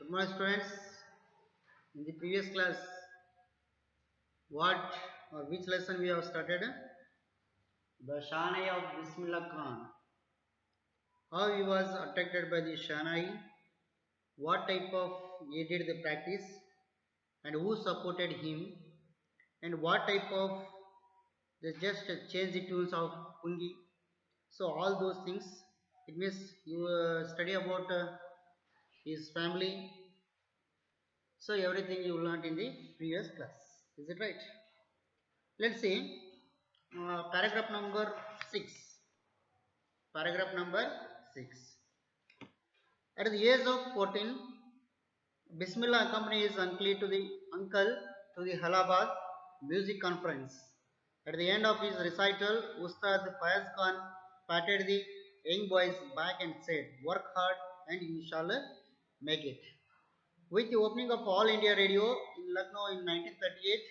Good morning, students. In the previous class, what or which lesson we have started? The Shanai of Bismillah Khan. How he was attracted by the Shanai, what type of he did the practice, and who supported him, and what type of they just change the tools of Pungi. So all those things. It means you study about his family. So everything you learned in the previous class. Is it right? Let's see paragraph number 6. Paragraph number 6. At the age of 14, Bismillah accompanied his uncle to the Allahabad music conference. At the end of his recital, Ustad Fayaz Khan patted the young boy's back and said, "Work hard and you shall make it." With the opening of All India Radio in Lucknow in 1938,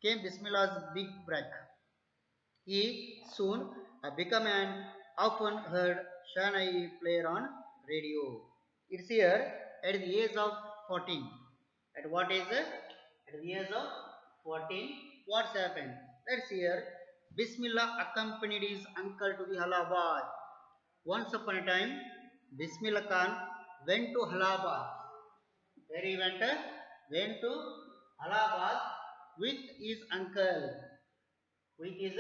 came Bismillah's big break. He soon became an often heard Shahnai player on radio. It's here at the age of 14. At what age? At the age of 14, what's happened? Let's hear. Bismillah accompanied his uncle to the Allahabad. Once upon a time, Bismillah Khan went to Allahabad. Where he went? Went to Allahabad with his uncle. With his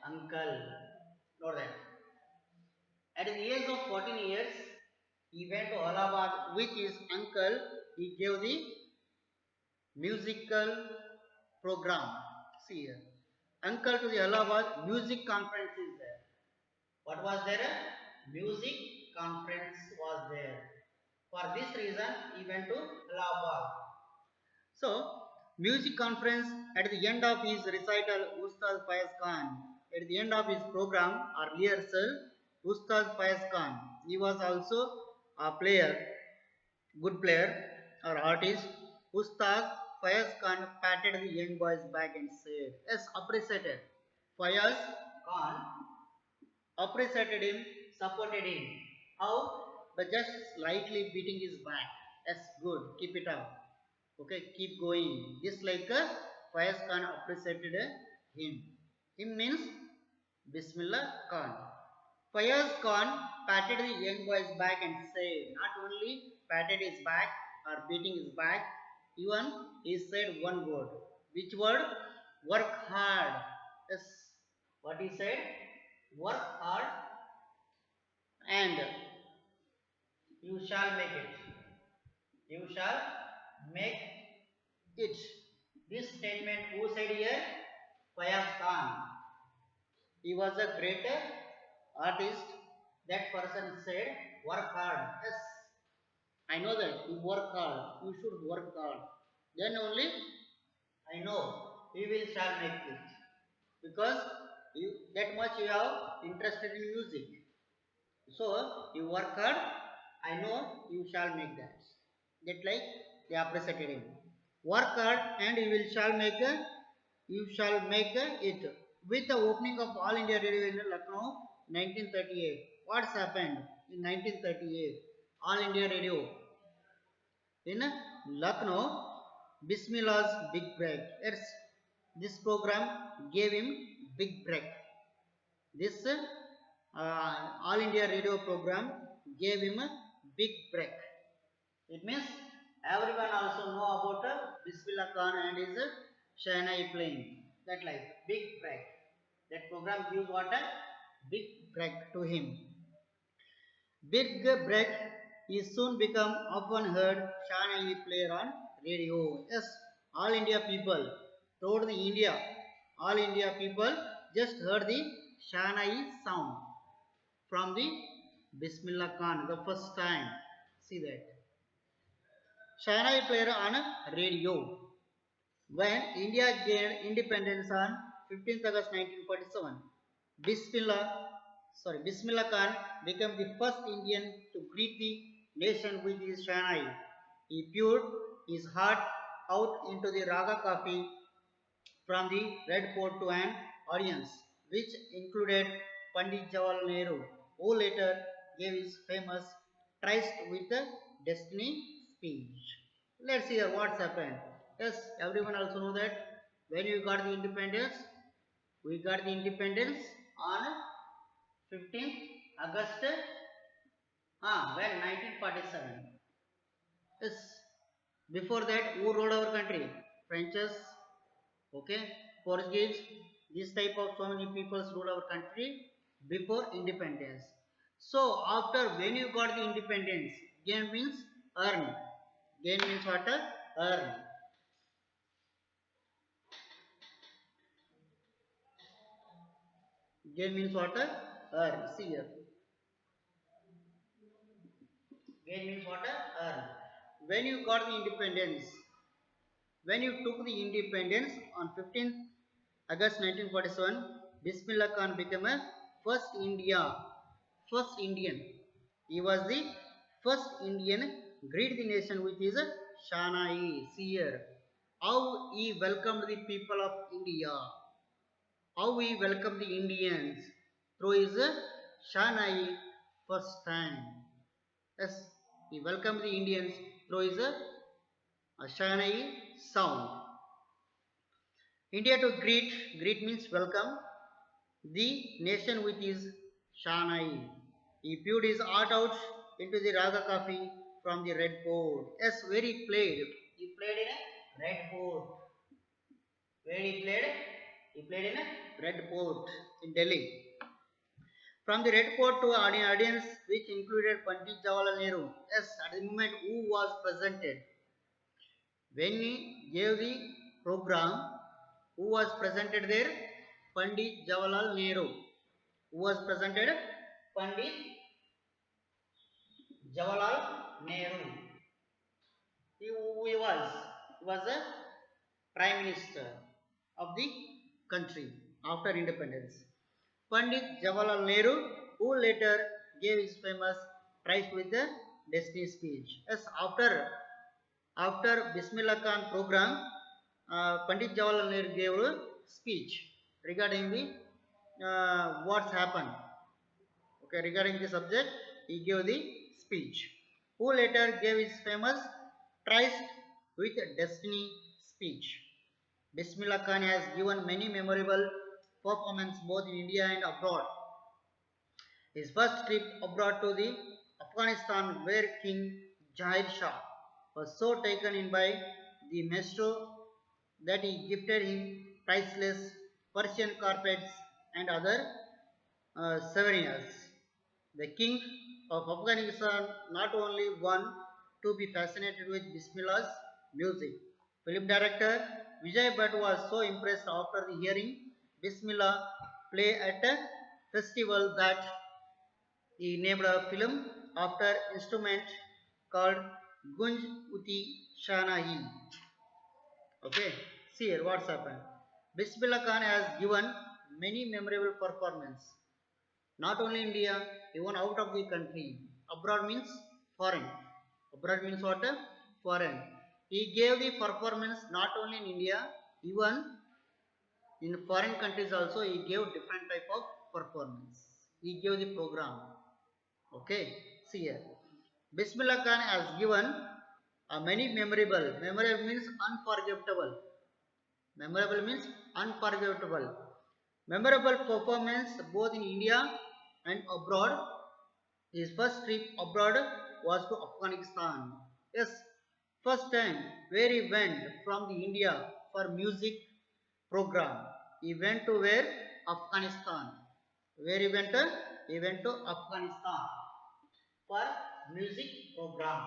uncle. Note that. At the age of 14 years, he went to Allahabad with his uncle. He gave the musical program. See here. Uncle to the Allahabad music conference is there. What was there? Music conference was there. For this reason, he went to Allahabad. So, music conference at the end of his recital, Ustad Fayaz Khan. At the end of his program or rehearsal, Ustad Fayaz Khan. He was also a player, good player or artist. Ustad Fayaz Khan patted the young boy's back and said, "Yes, appreciated." Fayaz Khan appreciated him, supported him. How? By just slightly beating his back. Yes, good. Keep it up. Okay, keep going. Just like Fayaz Khan appreciated him. Him means Bismillah Khan. Fayaz Khan patted the young boy's back and said, not only patted his back or beating his back, even he said one word. Which word? Work hard. Yes. What he said? Work hard and you shall make it. You shall make it. This statement who said here? Fayaz Khan. He was a great artist. That person said, work hard. Yes, I know that. You work hard. You should work hard. Then only I know you will shall make it. Because that much you have interested in music. So you work hard. I know you shall make that. That like they appreciated him. Work hard and you shall make it. With the opening of All India Radio in Lucknow, 1938. What's happened in 1938? All India Radio in Lucknow, Bismillah's big break. Yes, this program gave him big break. This All India Radio program gave him a big break. It means everyone also know about Bismillah Khan and his Shahnai playing. That like big break. That program gives what a big break to him. Big break is soon become often heard Shahnai player on radio. Yes, all India people told the India, all India people just heard the Shahnai sound from the Bismillah Khan the first time. See that. Shahnai player on radio. When India gained independence on 15th August 1947, Bismillah Khan became the first Indian to greet the nation with his Shahnai. He poured his heart out into the Raga Kafi from the Red Fort to an audience, which included Pandit Jawaharlal Nehru, who later gave his famous Tryst with Destiny speech. Let's hear what's happened. Yes, everyone also know that when we got the independence, we got the independence on 15th August, when 1947. Yes, before that, who ruled our country? Frenches, okay, Portuguese, this type of so many peoples ruled our country before independence. So after when you got the independence, gain means earn. Gain means what? Earn. Gain means what? Earn. See here. Gain means what? Earn. When you got the independence, when you took the independence on 15th August 1947, Bismillah Khan became a first Indian. He was the first Indian greet the nation with his Shahnai. See here, how he welcomed the people of India, how he welcomed the Indians through his Shahnai first time. Yes, he welcomed the Indians through his Shahnai sound. India to greet means welcome the nation with his Shahnai. He poured his heart out into the Raga coffee from the red board. Yes, where he played. He played in a red board. Where he played? He played in a red board in Delhi. From the red court to an audience which included Pandit Jawaharlal Nehru. Yes, at the moment who was presented. When he gave the program, who was presented there? Pandit Jawaharlal Nehru. Who was presented? Pandit Jawaharlal Nehru. He was? He was a prime minister of the country after independence. Pandit Jawaharlal Nehru, who later gave his famous Rise with the Destiny speech. Yes, after Bismillah Khan program, Pandit Jawaharlal Nehru gave a speech regarding the what's happened. Okay, regarding the subject, he gave the speech. Who later gave his famous Tries with Destiny speech. Bismillah Khan has given many memorable performances both in India and abroad. His first trip abroad to the Afghanistan, where King Jahir Shah was so taken in by the maestro that he gifted him priceless Persian carpets and other souvenirs. The king of Afghanistan not only one to be fascinated with Bismillah's music. Film director Vijay Bhatt was so impressed after the hearing Bismillah play at a festival that he named a film after instrument called Gunj Uti Shanahi. Okay, see here what's happened. Bismillah Khan has given many memorable performances, not only India, even out of the country. Abroad means foreign. Abroad means what? Foreign. He gave the performance not only in India, even in foreign countries also he gave different type of performance. He gave the program. Okay, see here. Bismillah Khan has given many memorable. Memorable means unforgettable. Memorable means unforgettable. Memorable performance both in India and abroad. His first trip abroad was to Afghanistan. Yes, first time where he went from the India for music program. He went to where? Afghanistan. Where he went? He went to Afghanistan for music program.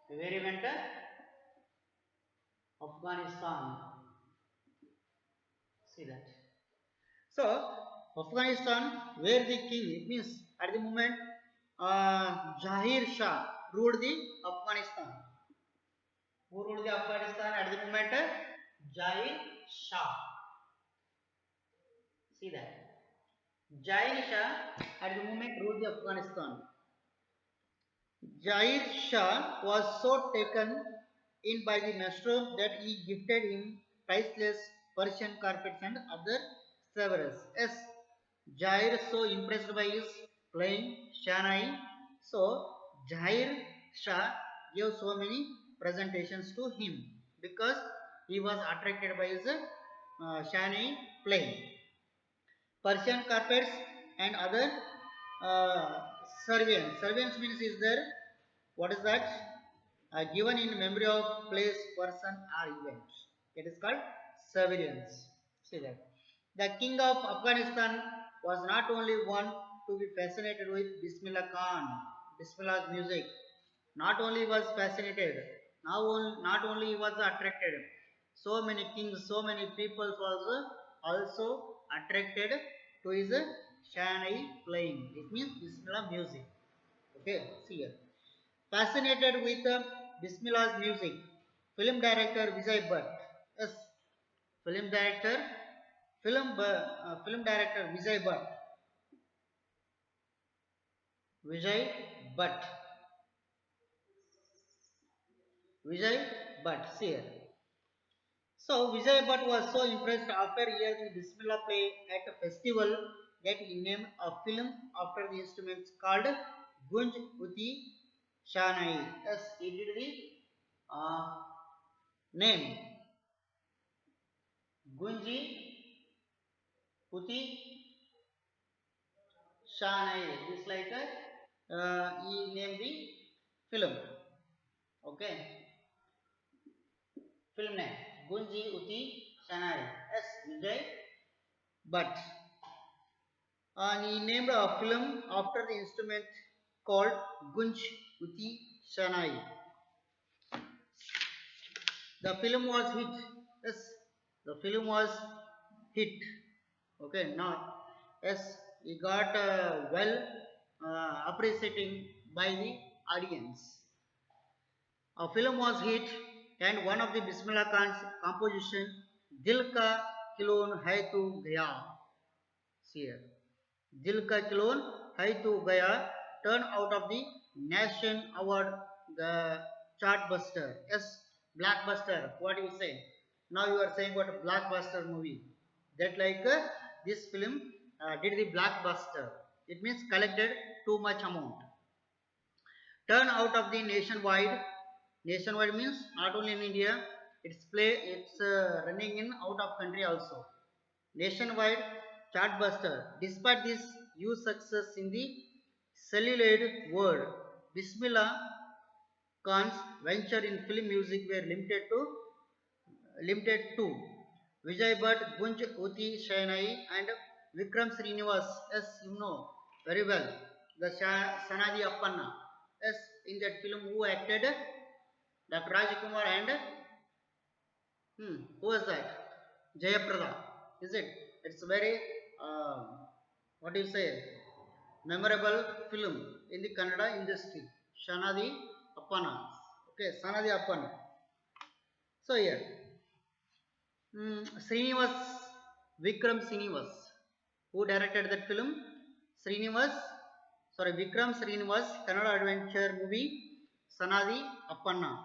Where he went? Afghanistan. See that. So, Afghanistan, where the king, it means at the moment Jahir Shah ruled the Afghanistan. Who ruled the Afghanistan at the moment? Jahir Shah. See that. Jahir Shah at the moment ruled the Afghanistan. Jahir Shah was so taken in by the master that he gifted him priceless Persian carpets and other souvenirs. Yes, Jair so impressed by his playing Shanai, so Zahir Shah gave so many presentations to him because he was attracted by his Shahnai playing. Persian carpets and other uh, surveillance. Surveillance means is there, what is that? Given in memory of place, person or event. It is called surveillance. See that. The king of Afghanistan was not only one to be fascinated with Bismillah Khan, Bismillah's music. Not only was fascinated, not only he was attracted. So many kings, so many people was also attracted to his Shahnai playing. It means Bismillah music. Okay, see here. Fascinated with Bismillah's music, film director Vijay Bhatt. Yes, film director, film director Vijay Bhatt. Vijay Bhatt. Vijay Bhatt. See here. So Vijay Bhatt was so impressed after hearing the Bismillah play at a festival that he named a film after the instruments called Gunj Uti Shanai. Yes, he did the name Gunji Uti Shanai. This like a he named the film. Okay, film name Gunji Uti Shanai. Yes, Vijay Bhatt. And he named a film after the instrument called Gunj Uti Shanai. The film was hit. Yes, the film was hit. Okay, now yes, he got well appreciating by the audience. A film was hit, and one of the Bismillah Khan's composition, Dil Ka Kilon Hai Tu Gaya. See here. Dil Ka Kilon Hai Tu Gaya turned out of the Nation Award, the chartbuster. Yes, blockbuster. What do you say? Now you are saying what a blockbuster movie. That like this film did the blockbuster. It means collected too much amount. Turn out of the nationwide. Nationwide means not only in India. It's running in out of country also. Nationwide chartbuster. Despite this huge success in the celluloid world, Bismillah Khan's venture in film music were limited to Vijay Bhatt, Gunj Uti Shainai and Vikram Srinivas. Yes, you know very well. The Sanadi Appanna. Yes, in that film who acted? Dr. Rajkumar and who was that? Jayaprada. Is it? It's very what do you say? Memorable film in the Kannada industry. Shanadi Appana. Okay, Sanadi Appana. So here, Srinivas, Vikram Srinivas, who directed that film? Srinivas, sorry, Vikram Srinivas, Kannada adventure movie, Sanadi Appanna.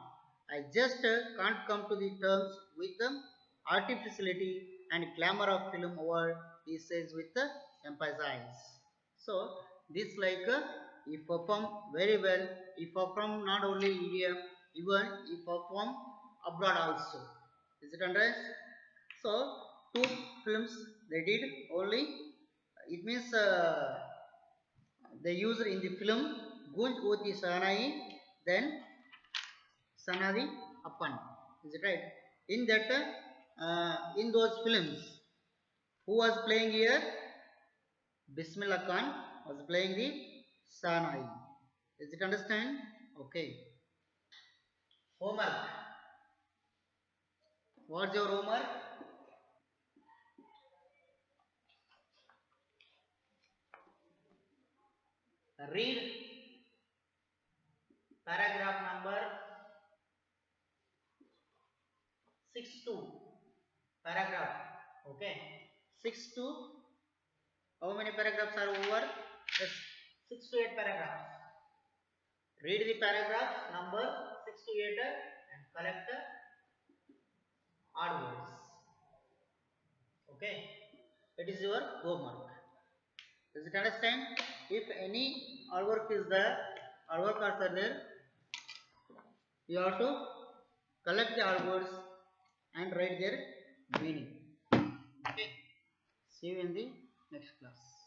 I just can't come to the terms with the artificiality and glamour of film world, he says with emphasis. So, this like he performed very well, he performed not only in India, even he performed abroad also. Is it understood? So, two films they did only. It means they used in the film Gunj Oti Sanai, then Sanadi Appan. Is it right? In that, in those films, who was playing here? Bismillah Khan was playing the Sanai. Is it understand? Okay. Homework. What's your homework? Read paragraph number 6-2. Paragraph. Okay. 6-2. How many paragraphs are over? Yes. 6 to 8 paragraphs. Read the paragraph number 6 to 8 and collect odd words. Okay. It is your homework. Does it understand? If any odd work is there All words are there. You have to collect the all words and write their meaning. Okay. See you in the next class.